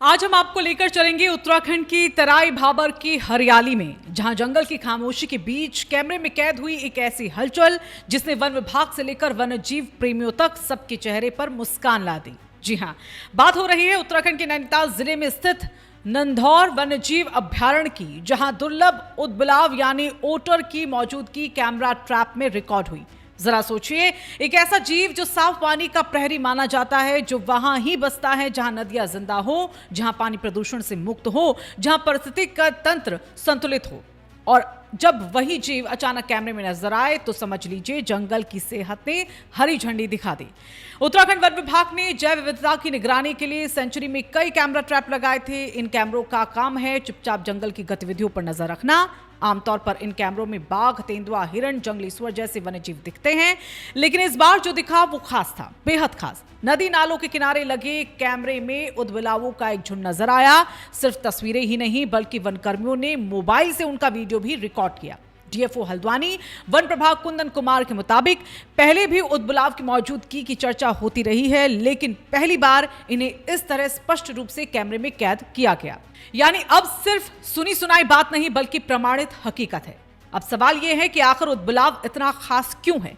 आज हम आपको लेकर चलेंगे उत्तराखंड की तराई भाबर की हरियाली में, जहां जंगल की खामोशी के बीच कैमरे में कैद हुई एक ऐसी हलचल जिसने वन विभाग से लेकर वन्य जीव प्रेमियों तक सबके चेहरे पर मुस्कान ला दी। जी हां, बात हो रही है उत्तराखंड के नैनीताल जिले में स्थित नंधौर वन्य जीव अभ्यारण्य की, जहां दुर्लभ उदबिलाव यानी ओटर की मौजूदगी कैमरा ट्रैप में रिकॉर्ड हुई। जरा सोचिए, एक ऐसा जीव जो साफ पानी का प्रहरी माना जाता है, जो वहां ही बसता है जहां नदियां जिंदा हो, जहां पानी प्रदूषण से मुक्त हो, जहां पारिस्थितिक तंत्र संतुलित हो, और जब वही जीव अचानक कैमरे में नजर आए तो समझ लीजिए जंगल की सेहत ने हरी झंडी दिखा दी। उत्तराखंड वन विभाग ने जैव विविधता की निगरानी के लिए सेंचुरी में कई कैमरा ट्रैप लगाए थे। इन कैमरों का काम है चुपचाप जंगल की गतिविधियों पर नजर रखना। आमतौर पर इन कैमरों में बाघ, तेंदुआ, हिरण, जंगली सुअर जैसे वन्यजीव दिखते हैं, लेकिन इस बार जो दिखा वो खास था, बेहद खास। नदी नालों के किनारे लगे कैमरे में उदबिलावों का एक झुंड नजर आया। सिर्फ तस्वीरें ही नहीं बल्कि वनकर्मियों ने मोबाइल से उनका वीडियो भी रिकॉर्ड किया। डीएफओ हल्द्वानी वन प्रभाग कुंदन कुमार के मुताबिक पहले भी उदबिलाव की मौजूदगी की चर्चा होती रही है, लेकिन पहली बार इन्हें इस तरह स्पष्ट रूप से कैमरे में कैद किया गया। यानी अब सिर्फ सुनी सुनाई बात नहीं बल्कि प्रमाणित हकीकत है। अब सवाल यह है कि आखिर उदबिलाव इतना खास क्यों है?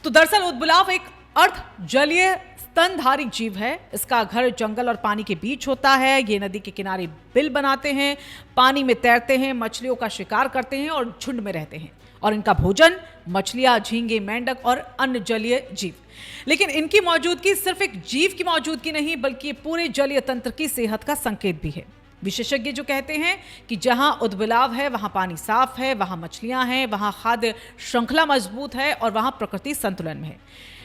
तो दरअसल उदबिलाव एक अर्ध जलीय स्तनधारी जीव है। इसका घर जंगल और पानी के बीच होता है। ये नदी के किनारे बिल बनाते हैं, पानी में तैरते हैं, मछलियों का शिकार करते हैं और झुंड में रहते हैं। और इनका भोजन मछलियां, झींगे, मेंढक और अन्य जलीय जीव। लेकिन इनकी मौजूदगी सिर्फ एक जीव की मौजूदगी नहीं बल्कि पूरे जलीय तंत्र की सेहत का संकेत भी है। विशेषज्ञ जो कहते हैं कि जहां उदबिलाव है वहां पानी साफ है, वहां मछलियां हैं, वहां खाद्य श्रृंखला मजबूत है और वहां प्रकृति संतुलन में है।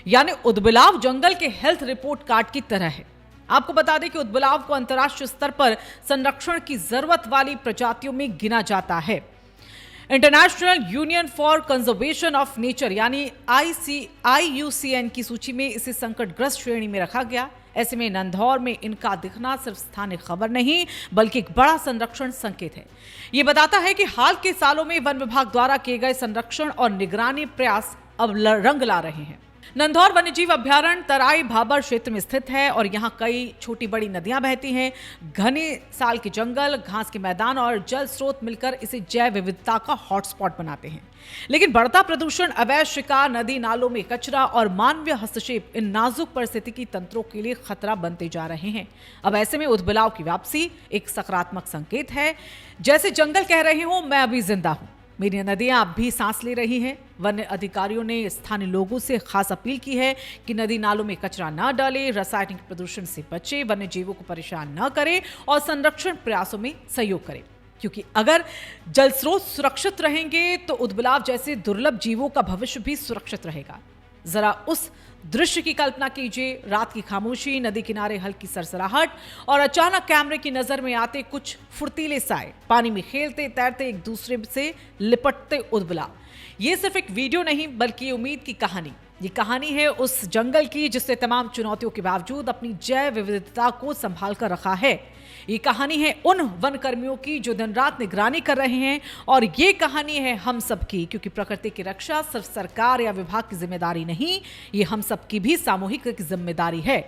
यानी उदबिलाव जंगल के हेल्थ रिपोर्ट कार्ड की तरह है। आपको बता दें कि उदबिलाव को अंतर्राष्ट्रीय स्तर पर संरक्षण की जरूरत वाली प्रजातियों में गिना जाता है। International union for conservation of nature यानी IUCN की सूची में इसे संकटग्रस्त श्रेणी में रखा गया। ऐसे में नंधौर में इनका दिखना सिर्फ स्थानीय खबर नहीं बल्कि एक बड़ा संरक्षण संकेत है। यह बताता है कि हाल के सालों में वन विभाग द्वारा किए गए संरक्षण और निगरानी प्रयास अब रंग ला रहे हैं। नंधौर वन्यजीव अभ्यारण्य तराई भाबर क्षेत्र में स्थित है और यहाँ कई छोटी बड़ी नदियां बहती हैं। घने साल के जंगल, घास के मैदान और जल स्रोत मिलकर इसे जैव विविधता का हॉटस्पॉट बनाते हैं। लेकिन बढ़ता प्रदूषण, अवैध शिकार, नदी नालों में कचरा और मानवीय हस्तक्षेप इन नाजुक पारिस्थितिकी तंत्रों के लिए खतरा बनते जा रहे हैं। अब ऐसे में उदबिलाव की वापसी एक सकारात्मक संकेत है, जैसे जंगल कह रहे हो मैं अभी जिंदा हूं, मेरी नदियां अब भी सांस ले रही हैं। वन्य अधिकारियों ने स्थानीय लोगों से खास अपील की है कि नदी नालों में कचरा न डालें, रासायनिक प्रदूषण से बचें, वन्य जीवों को परेशान न करें और संरक्षण प्रयासों में सहयोग करें। क्योंकि अगर जल स्रोत सुरक्षित रहेंगे तो उदबिलाव जैसे दुर्लभ जीवों का भविष्य भी सुरक्षित रहेगा। जरा उस दृश्य की कल्पना कीजिए, रात की खामोशी, नदी किनारे हल्की सरसराहट और अचानक कैमरे की नजर में आते कुछ फुर्तीले साए, पानी में खेलते तैरते एक दूसरे से लिपटते उदबिलाव। ये सिर्फ एक वीडियो नहीं बल्कि उम्मीद की कहानी। ये कहानी है उस जंगल की जिसने तमाम चुनौतियों के बावजूद अपनी जैव विविधता को संभाल कर रखा है। ये कहानी है उन वन कर्मियों की जो दिन रात निगरानी कर रहे हैं, और ये कहानी है हम सब की, क्योंकि प्रकृति की रक्षा सिर्फ सरकार या विभाग की जिम्मेदारी नहीं, ये हम सब की भी सामूहिक जिम्मेदारी है।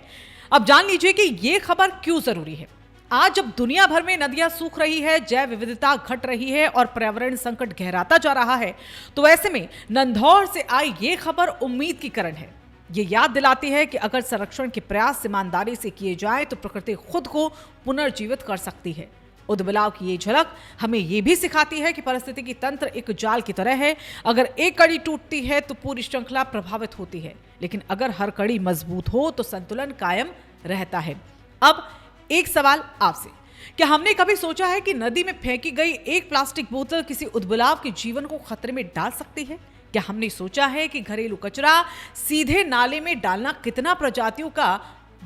अब जान लीजिए कि ये खबर क्यों जरूरी है। आज जब दुनिया भर में नदियां सूख रही है, जैव विविधता घट रही है और पर्यावरण संकट गहराता जा रहा है, तो ऐसे में नंधौर से आई ये खबर उम्मीद की किरण है। ये याद दिलाती है कि अगर संरक्षण के प्रयास ईमानदारी से किए जाएं तो प्रकृति खुद को पुनर्जीवित कर सकती है। उदबिलाव की ये झलक हमें ये भी सिखाती है कि पारिस्थितिकी तंत्र एक जाल की तरह है। अगर एक कड़ी टूटती है तो पूरी श्रृंखला प्रभावित होती है, लेकिन अगर हर कड़ी मजबूत हो तो संतुलन कायम रहता है। अब एक सवाल आपसे, क्या हमने कभी सोचा है कि नदी में फेंकी गई एक प्लास्टिक बोतल किसी उदबिलाव के जीवन को खतरे में डाल सकती है? क्या हमने सोचा है कि घरेलू कचरा सीधे नाले में डालना कितना प्रजातियों का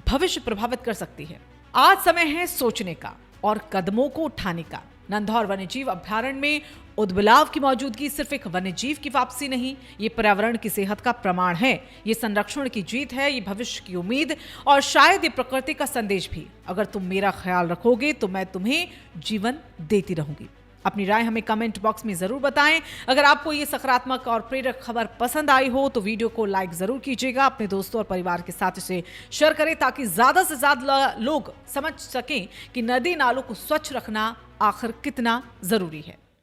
भविष्य प्रभावित कर सकती है? आज समय है सोचने का और कदमों को उठाने का। नंधौर वन्यजीव अभ्यारण्य में उदबिलाव की मौजूदगी सिर्फ एक वन्यजीव की वापसी नहीं, ये पर्यावरण की सेहत का प्रमाण है, ये संरक्षण की जीत है, ये भविष्य की उम्मीद और शायद ये प्रकृति का संदेश भी। अगर तुम मेरा ख्याल रखोगे तो मैं तुम्हें जीवन देती रहूंगी। अपनी राय हमें कमेंट बॉक्स में जरूर बताएं। अगर आपको ये सकारात्मक और प्रेरक खबर पसंद आई हो तो वीडियो को लाइक जरूर कीजिएगा, अपने दोस्तों और परिवार के साथ इसे शेयर करें ताकि ज्यादा से ज्यादा लोग समझ सकें कि नदी नालों को स्वच्छ रखना आखिर कितना जरूरी है।